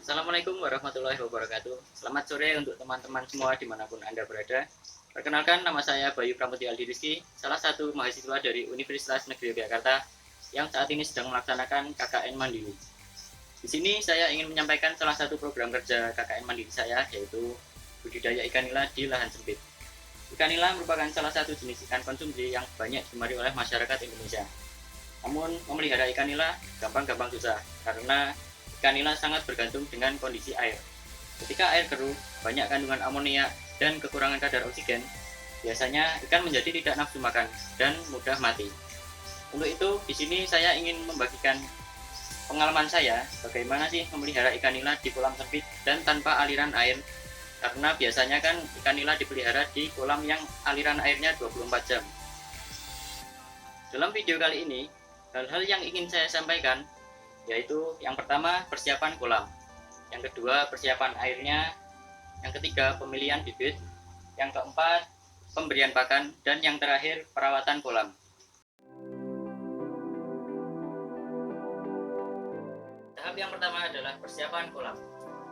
Assalamualaikum warahmatullahi wabarakatuh. Selamat sore untuk teman-teman semua dimanapun Anda berada. Perkenalkan, nama saya Bayu Pramudi Aldi Rizky, salah satu mahasiswa dari Universitas Negeri Yogyakarta yang saat ini sedang melaksanakan KKN Mandiri. Di sini saya ingin menyampaikan salah satu program kerja KKN Mandiri saya, yaitu budidaya ikan nila di lahan sempit. Ikan nila merupakan salah satu jenis ikan konsumsi yang banyak digemari oleh masyarakat Indonesia. Namun, memelihara ikan nila gampang-gampang susah, karena ikan nila sangat bergantung dengan kondisi air. Ketika air keruh, banyak kandungan amonia, dan kekurangan kadar oksigen, biasanya ikan menjadi tidak nafsu makan dan mudah mati. Untuk itu, di sini saya ingin membagikan pengalaman saya bagaimana sih memelihara ikan nila di kolam sempit dan tanpa aliran air. Karena biasanya kan ikan nila dipelihara di kolam yang aliran airnya 24 jam. Dalam video kali ini, hal-hal yang ingin saya sampaikan yaitu yang pertama persiapan kolam, yang kedua persiapan airnya, yang ketiga pemilihan bibit, yang keempat pemberian pakan, dan yang terakhir perawatan kolam. Tahap yang pertama adalah persiapan kolam.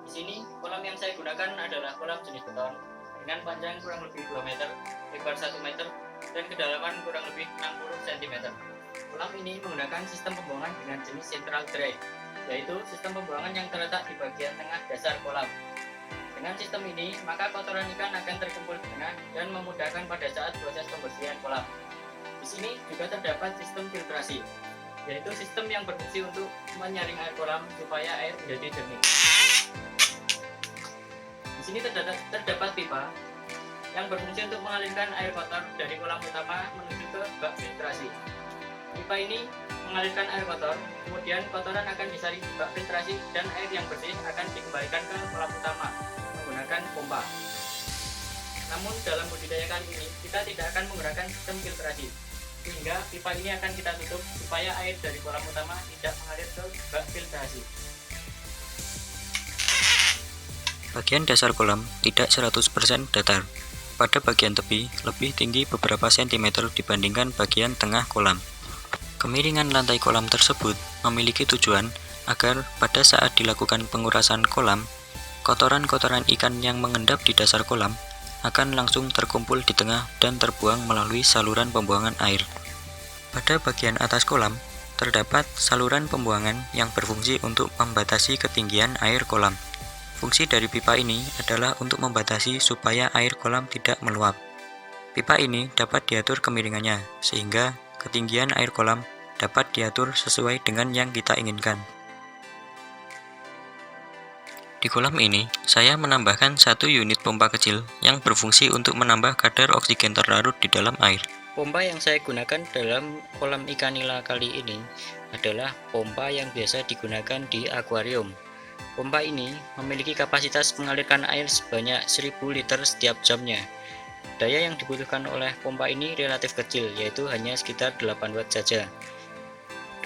Di sini kolam yang saya gunakan adalah kolam jenis beton dengan panjang kurang lebih 2 meter, lebar 1 meter, dan kedalaman kurang lebih 60 cm. Kolam ini menggunakan sistem pembuangan dengan jenis central drain, yaitu sistem pembuangan yang terletak di bagian tengah dasar kolam. Dengan sistem ini, maka kotoran ikan akan terkumpul di tengah dan memudahkan pada saat proses pembersihan kolam. Di sini juga terdapat sistem filtrasi, yaitu sistem yang berfungsi untuk menyaring air kolam supaya air menjadi jernih. Di sini terdapat pipa yang berfungsi untuk mengalirkan air kotor dari kolam utama menuju ke bak filtrasi. Pipa ini mengalirkan air kotor, kemudian kotoran akan disaring di bak filtrasi dan air yang bersih akan dikembalikan ke kolam utama menggunakan pompa. Namun dalam budidaya kali ini kita tidak akan menggunakan sistem filtrasi, sehingga pipa ini akan kita tutup supaya air dari kolam utama tidak mengalir ke bak filtrasi. Bagian dasar kolam tidak 100% datar. Pada bagian tepi lebih tinggi beberapa sentimeter dibandingkan bagian tengah kolam. Kemiringan lantai kolam tersebut memiliki tujuan agar pada saat dilakukan pengurasan kolam, kotoran-kotoran ikan yang mengendap di dasar kolam akan langsung terkumpul di tengah dan terbuang melalui saluran pembuangan air. Pada bagian atas kolam, terdapat saluran pembuangan yang berfungsi untuk membatasi ketinggian air kolam. Fungsi dari pipa ini adalah untuk membatasi supaya air kolam tidak meluap. Pipa ini dapat diatur kemiringannya, sehingga ketinggian air kolam dapat diatur sesuai dengan yang kita inginkan. Di kolam ini, saya menambahkan satu unit pompa kecil yang berfungsi untuk menambah kadar oksigen terlarut di dalam air. Pompa yang saya gunakan dalam kolam ikan nila kali ini adalah pompa yang biasa digunakan di akuarium. Pompa ini memiliki kapasitas mengalirkan air sebanyak 1000 liter setiap jamnya. Daya yang dibutuhkan oleh pompa ini relatif kecil, yaitu hanya sekitar 8 watt saja.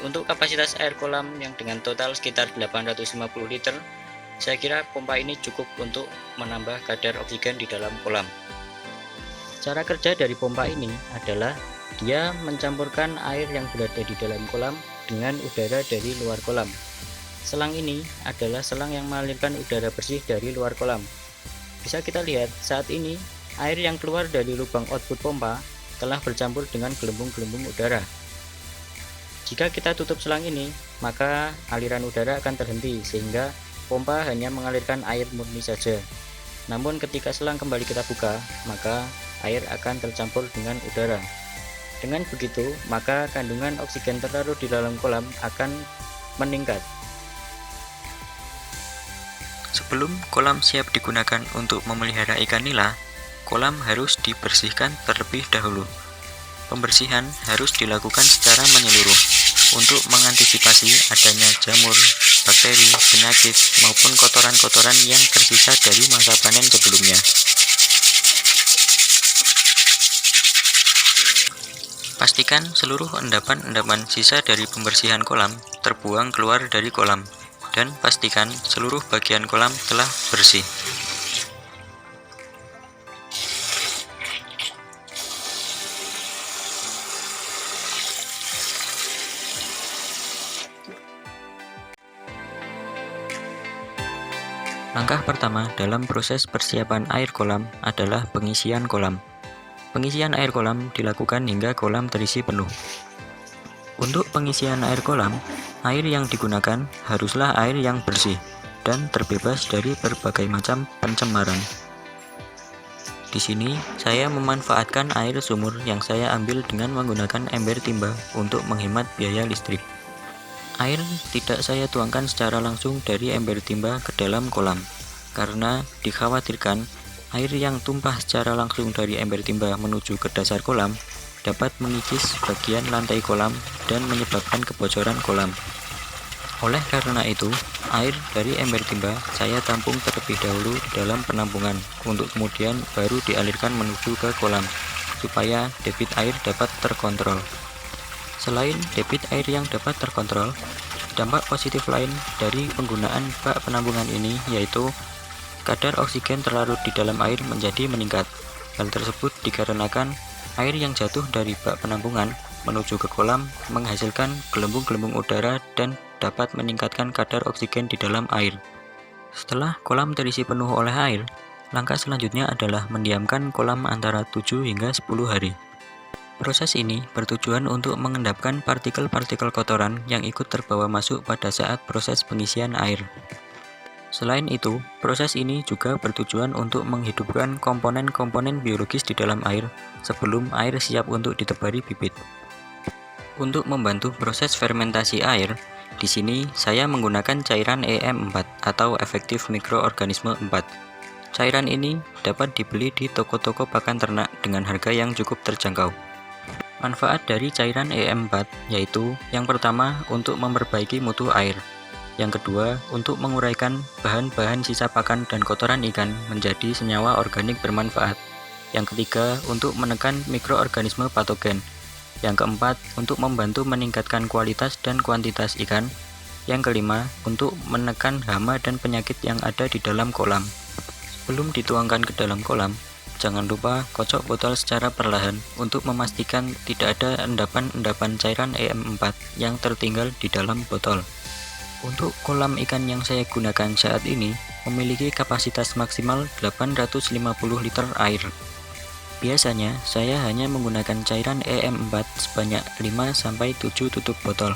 Untuk kapasitas air kolam yang dengan total sekitar 850 liter, saya kira pompa ini cukup untuk menambah kadar oksigen di dalam kolam. Cara kerja dari pompa ini adalah dia mencampurkan air yang berada di dalam kolam dengan udara dari luar kolam. Selang ini adalah selang yang mengalirkan udara bersih dari luar kolam. Bisa kita lihat saat ini air yang keluar dari lubang output pompa telah bercampur dengan gelembung-gelembung udara. Jika kita tutup selang ini, maka aliran udara akan terhenti sehingga pompa hanya mengalirkan air murni saja. Namun ketika selang kembali kita buka, maka air akan tercampur dengan udara. Dengan begitu, maka kandungan oksigen terlarut di dalam kolam akan meningkat. Sebelum kolam siap digunakan untuk memelihara ikan nila, kolam harus dibersihkan terlebih dahulu. Pembersihan harus dilakukan secara menyeluruh untuk mengantisipasi adanya jamur, bakteri, penyakit, maupun kotoran-kotoran yang tersisa dari masa panen sebelumnya. Pastikan seluruh endapan-endapan sisa dari pembersihan kolam terbuang keluar dari kolam, dan pastikan seluruh bagian kolam telah bersih. Langkah pertama dalam proses persiapan air kolam adalah pengisian kolam. Pengisian air kolam dilakukan hingga kolam terisi penuh. Untuk pengisian air kolam, air yang digunakan haruslah air yang bersih dan terbebas dari berbagai macam pencemaran. Di sini, saya memanfaatkan air sumur yang saya ambil dengan menggunakan ember timba untuk menghemat biaya listrik. Air tidak saya tuangkan secara langsung dari ember timba ke dalam kolam, karena dikhawatirkan air yang tumpah secara langsung dari ember timba menuju ke dasar kolam dapat mengikis bagian lantai kolam dan menyebabkan kebocoran kolam. Oleh karena itu, air dari ember timba saya tampung terlebih dahulu dalam penampungan untuk kemudian baru dialirkan menuju ke kolam, supaya debit air dapat terkontrol. Selain debit air yang dapat terkontrol, dampak positif lain dari penggunaan bak penampungan ini yaitu kadar oksigen terlarut di dalam air menjadi meningkat. Hal tersebut dikarenakan air yang jatuh dari bak penampungan menuju ke kolam menghasilkan gelembung-gelembung udara dan dapat meningkatkan kadar oksigen di dalam air. Setelah kolam terisi penuh oleh air, langkah selanjutnya adalah mendiamkan kolam antara 7 hingga 10 hari. Proses ini bertujuan untuk mengendapkan partikel-partikel kotoran yang ikut terbawa masuk pada saat proses pengisian air. Selain itu, proses ini juga bertujuan untuk menghidupkan komponen-komponen biologis di dalam air sebelum air siap untuk ditebari bibit. Untuk membantu proses fermentasi air, di sini saya menggunakan cairan EM4 atau efektif mikroorganisme 4. Cairan ini dapat dibeli di toko-toko pakan ternak dengan harga yang cukup terjangkau. Manfaat dari cairan EM4 yaitu yang pertama untuk memperbaiki mutu air. Yang kedua, untuk menguraikan bahan-bahan sisa pakan dan kotoran ikan menjadi senyawa organik bermanfaat. Yang ketiga, untuk menekan mikroorganisme patogen. Yang keempat, untuk membantu meningkatkan kualitas dan kuantitas ikan. Yang kelima, untuk menekan hama dan penyakit yang ada di dalam kolam. Sebelum dituangkan ke dalam kolam, jangan lupa kocok botol secara perlahan untuk memastikan tidak ada endapan-endapan cairan EM4 yang tertinggal di dalam botol. Untuk kolam ikan yang saya gunakan saat ini memiliki kapasitas maksimal 850 liter air. Biasanya saya hanya menggunakan cairan EM4 sebanyak 5-7 tutup botol.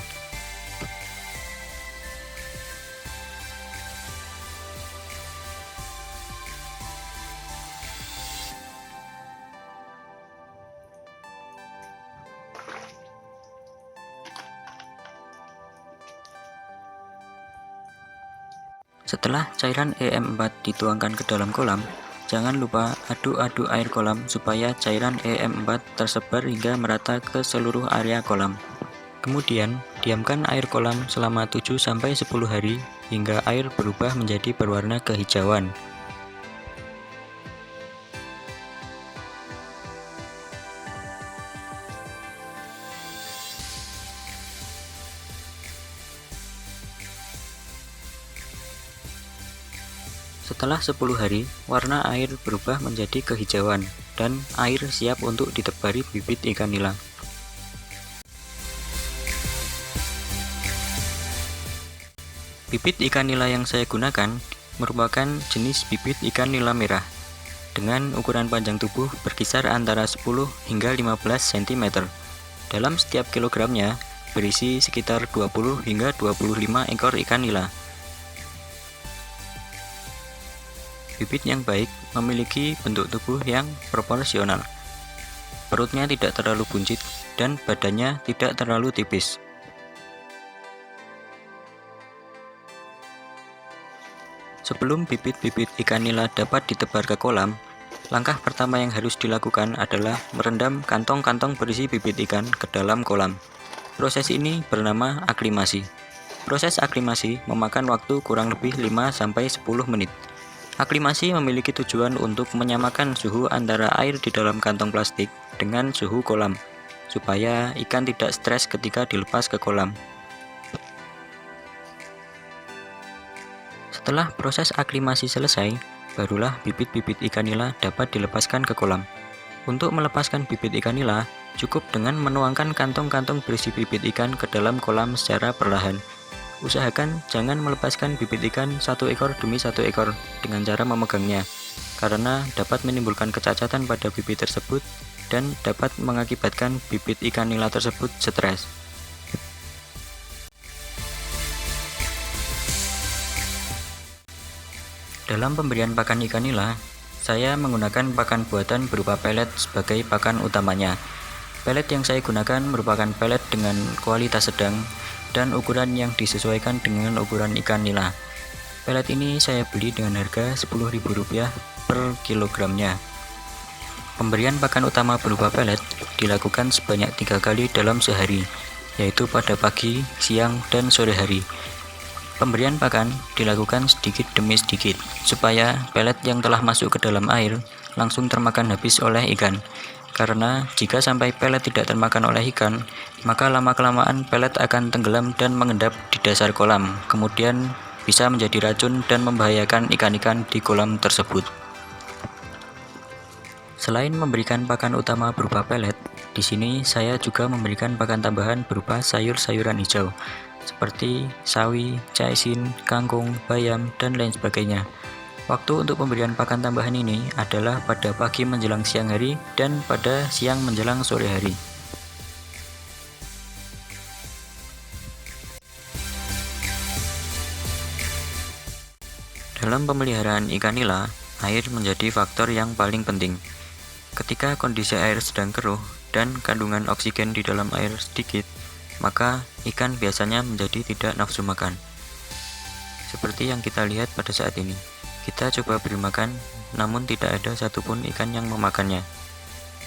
Setelah cairan EM4 dituangkan ke dalam kolam, jangan lupa aduk-aduk air kolam supaya cairan EM4 tersebar hingga merata ke seluruh area kolam. Kemudian, diamkan air kolam selama 7-10 hari hingga air berubah menjadi berwarna kehijauan. Setelah 10 hari, warna air berubah menjadi kehijauan dan air siap untuk ditebari bibit ikan nila. Bibit ikan nila yang saya gunakan merupakan jenis bibit ikan nila merah dengan ukuran panjang tubuh berkisar antara 10 hingga 15 cm. Dalam setiap kilogramnya berisi sekitar 20 hingga 25 ekor ikan nila. Bibit yang baik memiliki bentuk tubuh yang proporsional. Perutnya tidak terlalu buncit dan badannya tidak terlalu tipis. Sebelum bibit-bibit ikan nila dapat ditebar ke kolam, langkah pertama yang harus dilakukan adalah merendam kantong-kantong berisi bibit ikan ke dalam kolam. Proses ini bernama aklimasi. Proses aklimasi memakan waktu kurang lebih 5-10 menit. Aklimasi memiliki tujuan untuk menyamakan suhu antara air di dalam kantong plastik dengan suhu kolam, supaya ikan tidak stres ketika dilepas ke kolam. Setelah proses aklimasi selesai, barulah bibit-bibit ikan nila dapat dilepaskan ke kolam. Untuk melepaskan bibit ikan nila, cukup dengan menuangkan kantong-kantong berisi bibit ikan ke dalam kolam secara perlahan. Usahakan jangan melepaskan bibit ikan satu ekor demi satu ekor dengan cara memegangnya, karena dapat menimbulkan kecacatan pada bibit tersebut dan dapat mengakibatkan bibit ikan nila tersebut stres. Dalam pemberian pakan ikan nila, saya menggunakan pakan buatan berupa pelet sebagai pakan utamanya. Pelet yang saya gunakan merupakan pelet dengan kualitas sedang dan ukuran yang disesuaikan dengan ukuran ikan nila. Pelet ini saya beli dengan harga Rp10.000 per kilogramnya. Pemberian pakan utama berupa pelet dilakukan sebanyak 3 kali dalam sehari, yaitu pada pagi, siang, dan sore hari. Pemberian pakan dilakukan sedikit demi sedikit, supaya pelet yang telah masuk ke dalam air langsung termakan habis oleh ikan. Karena jika sampai pelet tidak termakan oleh ikan, maka lama-kelamaan pelet akan tenggelam dan mengendap di dasar kolam, kemudian bisa menjadi racun dan membahayakan ikan-ikan di kolam tersebut. Selain memberikan pakan utama berupa pelet, di sini saya juga memberikan pakan tambahan berupa sayur-sayuran hijau, seperti sawi, caisin, kangkung, bayam, dan lain sebagainya. Waktu untuk pemberian pakan tambahan ini adalah pada pagi menjelang siang hari dan pada siang menjelang sore hari. Dalam pemeliharaan ikan nila, air menjadi faktor yang paling penting. Ketika kondisi air sedang keruh dan kandungan oksigen di dalam air sedikit, maka ikan biasanya menjadi tidak nafsu makan. Seperti yang kita lihat pada saat ini, kita coba beri makan, namun tidak ada satupun ikan yang memakannya.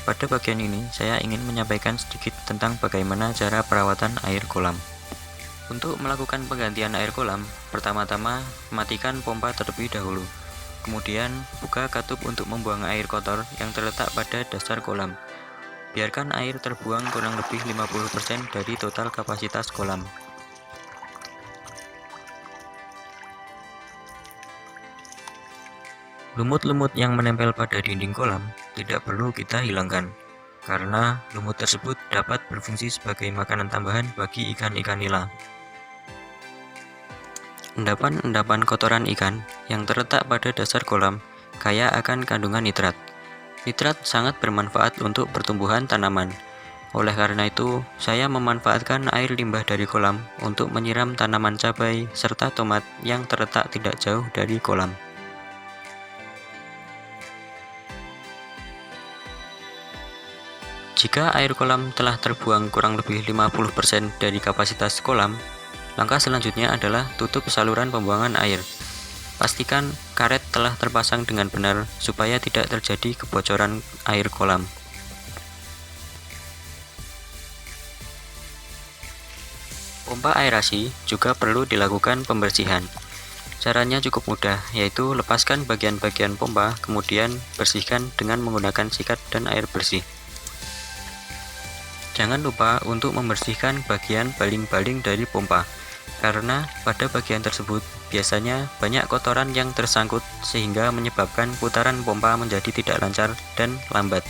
Pada bagian ini, saya ingin menyampaikan sedikit tentang bagaimana cara perawatan air kolam. Untuk melakukan penggantian air kolam, pertama-tama matikan pompa terlebih dahulu. Kemudian, buka katup untuk membuang air kotor yang terletak pada dasar kolam. Biarkan air terbuang kurang lebih 50% dari total kapasitas kolam. Lumut-lumut yang menempel pada dinding kolam tidak perlu kita hilangkan, karena lumut tersebut dapat berfungsi sebagai makanan tambahan bagi ikan-ikan nila. Endapan-endapan kotoran ikan yang terletak pada dasar kolam kaya akan kandungan nitrat. Nitrat sangat bermanfaat untuk pertumbuhan tanaman. Oleh karena itu, saya memanfaatkan air limbah dari kolam untuk menyiram tanaman cabai serta tomat yang terletak tidak jauh dari kolam. Jika air kolam telah terbuang kurang lebih 50% dari kapasitas kolam, langkah selanjutnya adalah tutup saluran pembuangan air. Pastikan karet telah terpasang dengan benar supaya tidak terjadi kebocoran air kolam. Pompa aerasi juga perlu dilakukan pembersihan. Caranya cukup mudah, yaitu lepaskan bagian-bagian pompa, kemudian bersihkan dengan menggunakan sikat dan air bersih. Jangan lupa untuk membersihkan bagian baling-baling dari pompa, karena pada bagian tersebut biasanya banyak kotoran yang tersangkut sehingga menyebabkan putaran pompa menjadi tidak lancar dan lambat.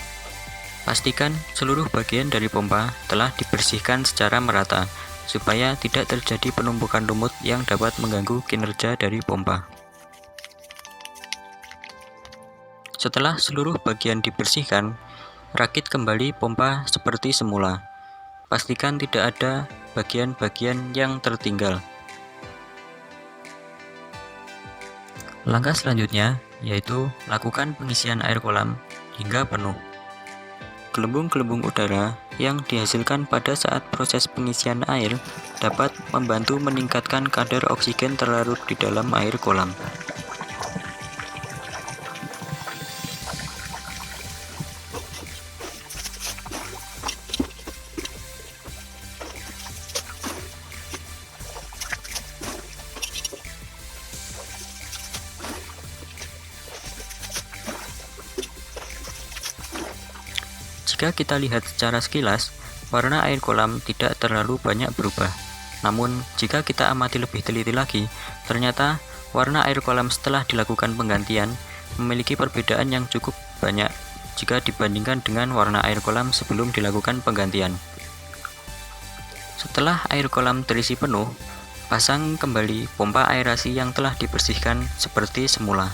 Pastikan seluruh bagian dari pompa telah dibersihkan secara merata, supaya tidak terjadi penumpukan lumut yang dapat mengganggu kinerja dari pompa. Setelah seluruh bagian dibersihkan, rakit kembali pompa seperti semula. Pastikan tidak ada bagian-bagian yang tertinggal. Langkah selanjutnya yaitu lakukan pengisian air kolam hingga penuh. Gelembung-gelembung udara yang dihasilkan pada saat proses pengisian air dapat membantu meningkatkan kadar oksigen terlarut di dalam air kolam. Jika kita lihat secara sekilas, warna air kolam tidak terlalu banyak berubah. Namun, jika kita amati lebih teliti lagi, ternyata warna air kolam setelah dilakukan penggantian memiliki perbedaan yang cukup banyak jika dibandingkan dengan warna air kolam sebelum dilakukan penggantian. Setelah air kolam terisi penuh, Pasang kembali pompa aerasi yang telah dibersihkan seperti semula.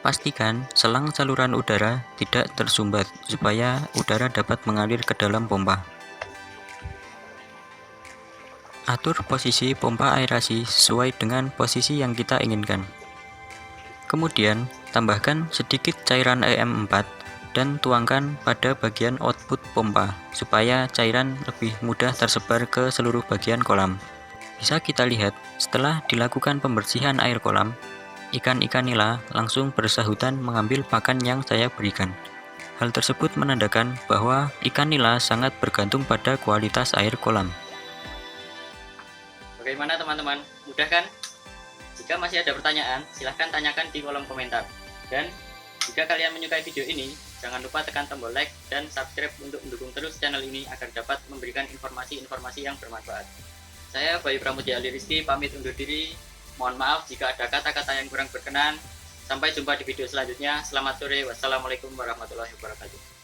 Pastikan selang saluran udara tidak tersumbat supaya udara dapat mengalir ke dalam pompa. Atur posisi pompa aerasi sesuai dengan posisi yang kita inginkan. Kemudian, tambahkan sedikit cairan EM4 dan tuangkan pada bagian output pompa supaya cairan lebih mudah tersebar ke seluruh bagian kolam. Bisa kita lihat, setelah dilakukan pembersihan air kolam, ikan-ikan nila langsung bersahutan mengambil pakan yang saya berikan. Hal tersebut menandakan bahwa ikan nila sangat bergantung pada kualitas air kolam. Bagaimana teman-teman? Mudah kan? Jika masih ada pertanyaan, silahkan tanyakan di kolom komentar. Dan jika kalian menyukai video ini, jangan lupa tekan tombol like dan subscribe untuk mendukung terus channel ini agar dapat memberikan informasi-informasi yang bermanfaat. Saya Bayu Pramudia Ali Rizky pamit undur diri. Mohon maaf jika ada kata-kata yang kurang berkenan. Sampai jumpa di video selanjutnya. Selamat sore. Wassalamualaikum warahmatullahi wabarakatuh.